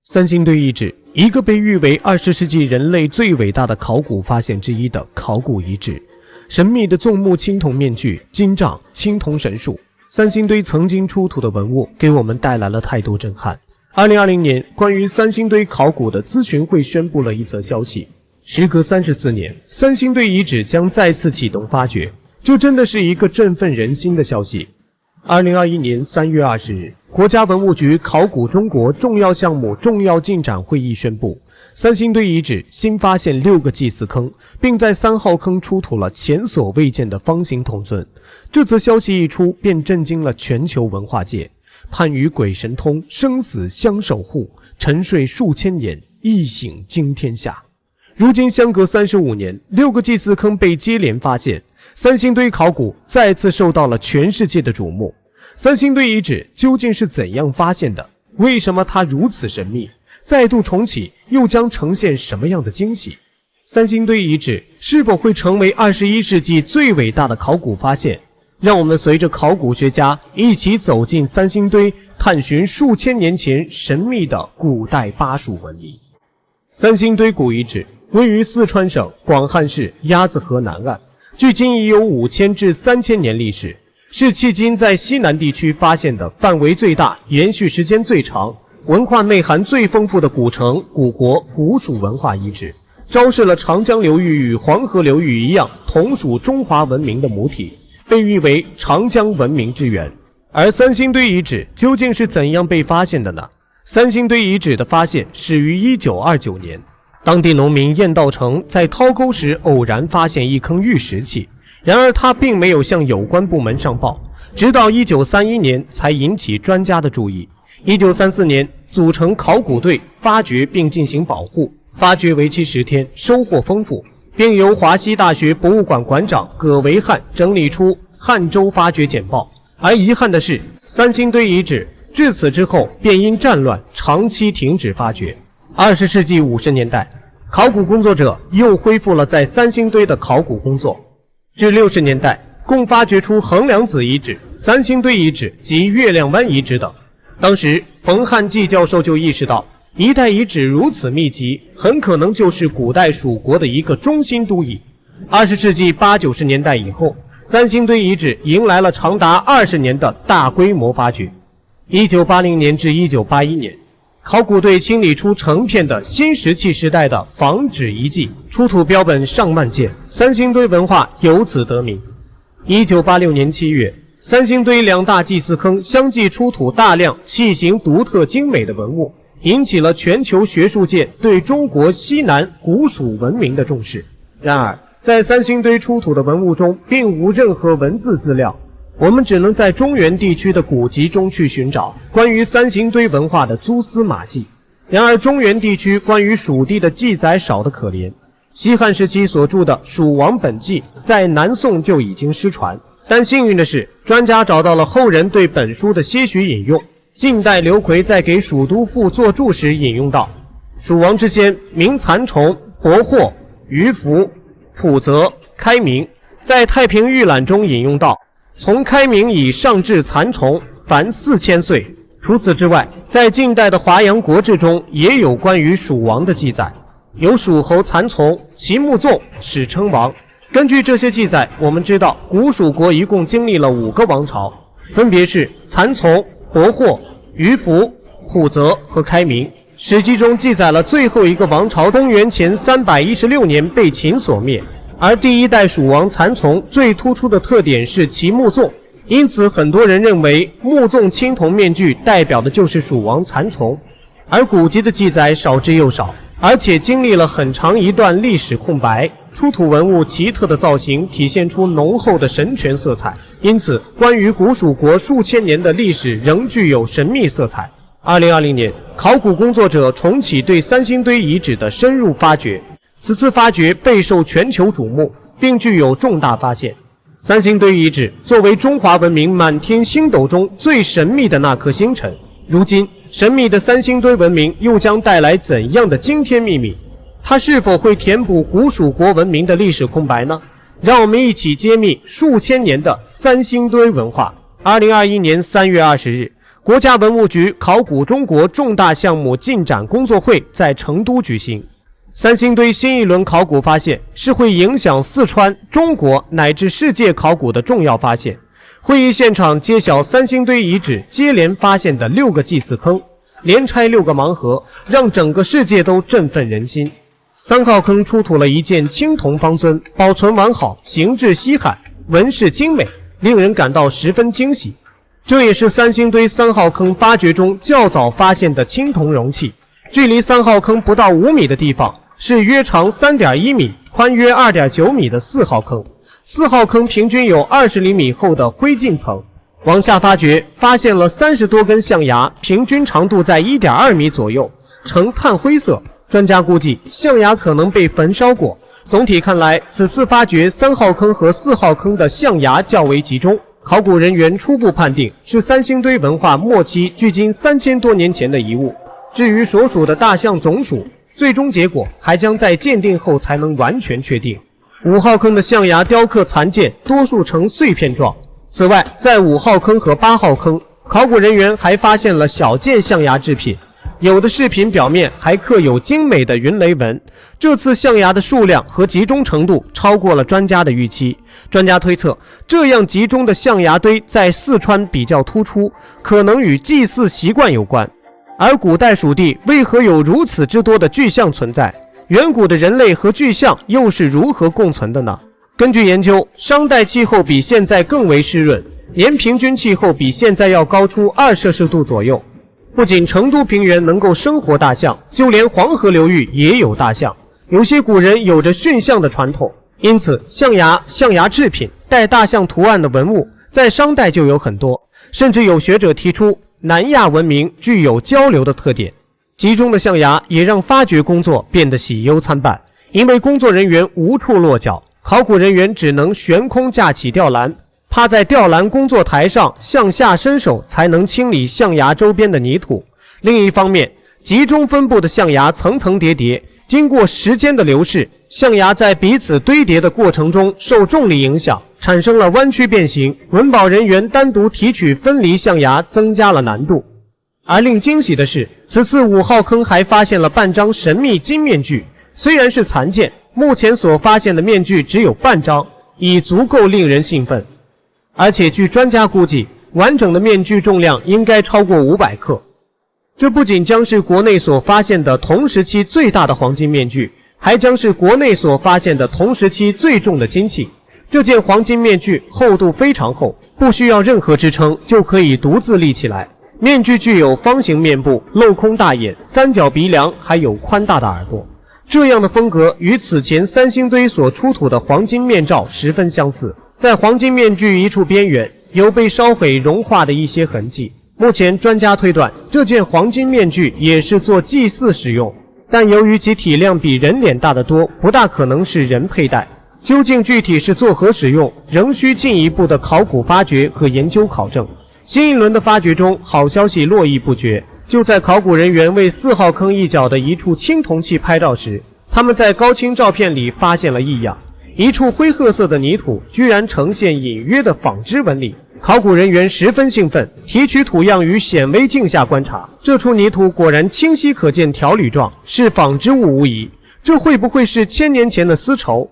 三星堆遗址，一个被誉为20世纪人类最伟大的考古发现之一的考古遗址。神秘的纵目青铜面具、金杖、青铜神树，三星堆曾经出土的文物给我们带来了太多震撼。2020年，关于三星堆考古的咨询会宣布了一则消息：时隔34年，三星堆遗址将再次启动发掘，这真的是一个振奋人心的消息。2021年3月20日，国家文物局考古中国重要项目重要进展会议宣布，三星堆遗址新发现6个祭祀坑，并在3号坑出土了前所未见的方形铜尊。这则消息一出，便震惊了全球文化界。盼与鬼神通，生死相守护，沉睡数千年，一醒惊天下。如今相隔35年，6个祭祀坑被接连发现，三星堆考古再次受到了全世界的瞩目。三星堆遗址究竟是怎样发现的？为什么它如此神秘？再度重启又将呈现什么样的惊喜？三星堆遗址是否会成为21世纪最伟大的考古发现？让我们随着考古学家一起走进三星堆，探寻数千年前神秘的古代巴蜀文明。三星堆古遗址位于四川省广汉市鸭子河南岸，距今已有5000至3000年历史，是迄今在西南地区发现的范围最大、延续时间最长、文化内涵最丰富的古城、古国、古蜀文化遗址，昭示了长江流域与黄河流域一样，同属中华文明的母体，被誉为长江文明之源。而三星堆遗址究竟是怎样被发现的呢？三星堆遗址的发现始于1929年，当地农民晏道成在掏沟时偶然发现一坑玉石器，然而他并没有向有关部门上报，直到1931年才引起专家的注意。1934年组成考古队发掘并进行保护，发掘为期10天，收获丰富，并由华西大学博物馆馆长葛维汉整理出汉州发掘简报。而遗憾的是，三星堆遗址至此之后便因战乱长期停止发掘。20世纪50年代，考古工作者又恢复了在三星堆的考古工作。至60年代，共发掘出横梁子遗址、三星堆遗址及月亮湾遗址等。当时，冯汉骥教授就意识到，一带遗址如此密集，很可能就是古代蜀国的一个中心都邑。20世纪80、90年代以后，三星堆遗址迎来了长达20年的大规模发掘。1980年至1981年，考古队清理出成片的新石器时代的仿纸遗迹，出土标本上万件，三星堆文化由此得名。1986年7月，三星堆2大祭祀坑相继出土大量器形独特精美的文物，引起了全球学术界对中国西南古蜀文明的重视。然而，在三星堆出土的文物中并无任何文字资料，我们只能在中原地区的古籍中去寻找关于三星堆文化的蛛丝马迹。然而中原地区关于蜀地的记载少得可怜，西汉时期所著的《蜀王本纪》在南宋就已经失传，但幸运的是，专家找到了后人对本书的些许引用。晋代刘奎在给《蜀都赋》作注时引用到：蜀王之先，名蚕虫、伯获、于福、普泽、开明。在《太平御览》中引用到：从开明以上至蚕虫，凡4000岁。除此之外，在晋代的《华阳国志》中也有关于蜀王的记载，有蜀侯蚕丛、其穆纵，史称王。根据这些记载，我们知道古蜀国一共经历了5个王朝，分别是蚕丛、伯获、于福、普泽和开明。史记中记载了最后一个王朝公元前316年被秦所灭，而第一代蜀王蚕丛最突出的特点是其穆纵，因此很多人认为穆纵青铜面具代表的就是蜀王蚕丛。而古籍的记载少之又少，而且经历了很长一段历史空白，出土文物奇特的造型体现出浓厚的神权色彩，因此关于古蜀国数千年的历史仍具有神秘色彩。2020年，考古工作者重启对三星堆遗址的深入发掘，此次发掘备受全球瞩目，并具有重大发现。三星堆遗址作为中华文明满天星斗中最神秘的那颗星辰，如今神秘的三星堆文明又将带来怎样的惊天秘密？它是否会填补古蜀国文明的历史空白呢？让我们一起揭秘数千年的三星堆文化。2021年3月20日，国家文物局考古中国重大项目进展工作会在成都举行。三星堆新一轮考古发现是会影响四川、中国乃至世界考古的重要发现。会议现场揭晓三星堆遗址接连发现的6个祭祀坑，连拆6个盲盒，让整个世界都振奋人心。3号坑出土了一件青铜方尊，保存完好，形制稀罕，纹饰精美，令人感到十分惊喜。这也是三星堆3号坑发掘中较早发现的青铜容器。距离3号坑不到5米的地方是约长 3.1 米、宽约 2.9 米的4号坑。4号坑平均有20厘米厚的灰烬层。往下发掘，发现了30多根象牙，平均长度在 1.2 米左右，呈炭灰色。专家估计象牙可能被焚烧过。总体看来，此次发掘3号坑和4号坑的象牙较为集中。考古人员初步判定是三星堆文化末期距今3000多年前的遗物。至于所属的大象总属，最终结果还将在鉴定后才能完全确定。5号坑的象牙雕刻残件多数呈碎片状。此外，在5号坑和8号坑，考古人员还发现了小件象牙制品，有的饰品表面还刻有精美的云雷纹。这次象牙的数量和集中程度超过了专家的预期。专家推测，这样集中的象牙堆在四川比较突出，可能与祭祀习惯有关。而古代蜀地为何有如此之多的巨象存在？远古的人类和巨象又是如何共存的呢？根据研究，商代气候比现在更为湿润，年平均气候比现在要高出2摄氏度左右。不仅成都平原能够生活大象，就连黄河流域也有大象。有些古人有着驯象的传统，因此象牙制品、带大象图案的文物在商代就有很多。甚至有学者提出，南亚文明具有交流的特点。集中的象牙也让发掘工作变得喜忧参半，因为工作人员无处落脚，考古人员只能悬空架起吊篮，趴在吊篮工作台上向下伸手，才能清理象牙周边的泥土。另一方面，集中分布的象牙层层叠叠，经过时间的流逝，象牙在彼此堆叠的过程中受重力影响，产生了弯曲变形。文保人员单独提取分离象牙增加了难度。而令惊喜的是，此次5号坑还发现了半张神秘金面具，虽然是残件，目前所发现的面具只有半张，已足够令人兴奋。而且据专家估计，完整的面具重量应该超过500克。这不仅将是国内所发现的同时期最大的黄金面具，还将是国内所发现的同时期最重的金器。这件黄金面具厚度非常厚，不需要任何支撑就可以独自立起来。面具具有方形面部、镂空大眼、三角鼻梁，还有宽大的耳朵。这样的风格与此前三星堆所出土的黄金面罩十分相似。在黄金面具一处边缘有被烧毁融化的一些痕迹。目前专家推断，这件黄金面具也是做祭祀使用，但由于其体量比人脸大得多，不大可能是人佩戴。究竟具体是作何使用，仍需进一步的考古发掘和研究考证。新一轮的发掘中，好消息络绎不绝。就在考古人员为4号坑一角的一处青铜器拍照时，他们在高清照片里发现了异样，一处灰褐色的泥土居然呈现隐约的纺织纹理。考古人员十分兴奋，提取土样于显微镜下观察，这处泥土果然清晰可见条缕状，是纺织物无疑。这会不会是1000年前的丝绸？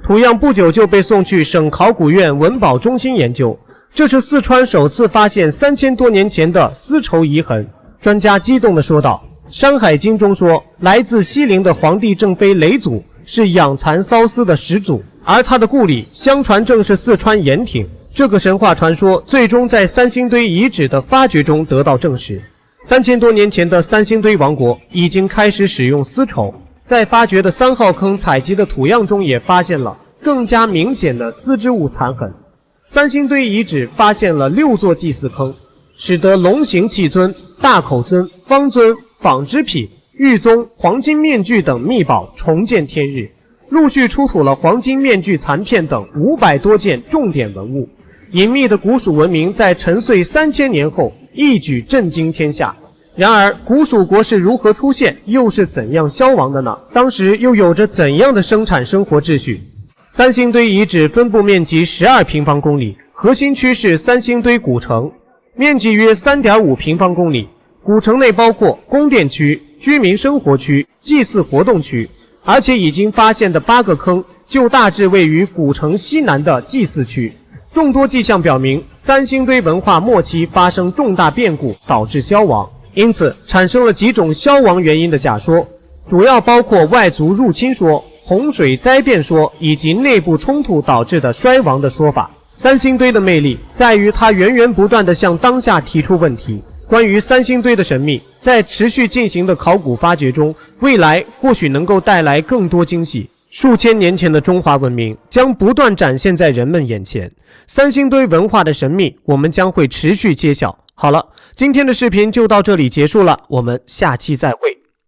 土样不久就被送去省考古院文保中心研究。这是四川首次发现3000多年前的丝绸遗痕。专家激动地说道，《山海经》中说，来自西陵的皇帝郑妃嫘祖是养蚕缫丝的始祖，而他的故里相传正是四川盐亭。这个神话传说最终在三星堆遗址的发掘中得到证实。3000多年前的三星堆王国已经开始使用丝绸，在发掘的3号坑采集的土样中也发现了更加明显的丝织物残痕。三星堆遗址发现了6座祭祀坑，使得龙形器尊、大口尊、方尊、纺织品、玉宗、黄金面具等秘宝重见天日。陆续出土了黄金面具残片等500多件重点文物。隐秘的古蜀文明在沉睡3000年后一举震惊天下。然而古蜀国是如何出现，又是怎样消亡的呢？当时又有着怎样的生产生活秩序？三星堆遗址分布面积12平方公里，核心区是三星堆古城。面积约 3.5 平方公里。古城内包括宫殿区、居民生活区、祭祀活动区，而且已经发现的8个坑就大致位于古城西南的祭祀区。众多迹象表明，三星堆文化末期发生重大变故，导致消亡，因此产生了几种消亡原因的假说，主要包括外族入侵说、洪水灾变说以及内部冲突导致的衰亡的说法。三星堆的魅力在于它源源不断地向当下提出问题。关于三星堆的神秘，在持续进行的考古发掘中，未来或许能够带来更多惊喜。数千年前的中华文明将不断展现在人们眼前，三星堆文化的神秘，我们将会持续揭晓。好了，今天的视频就到这里结束了，我们下期再会。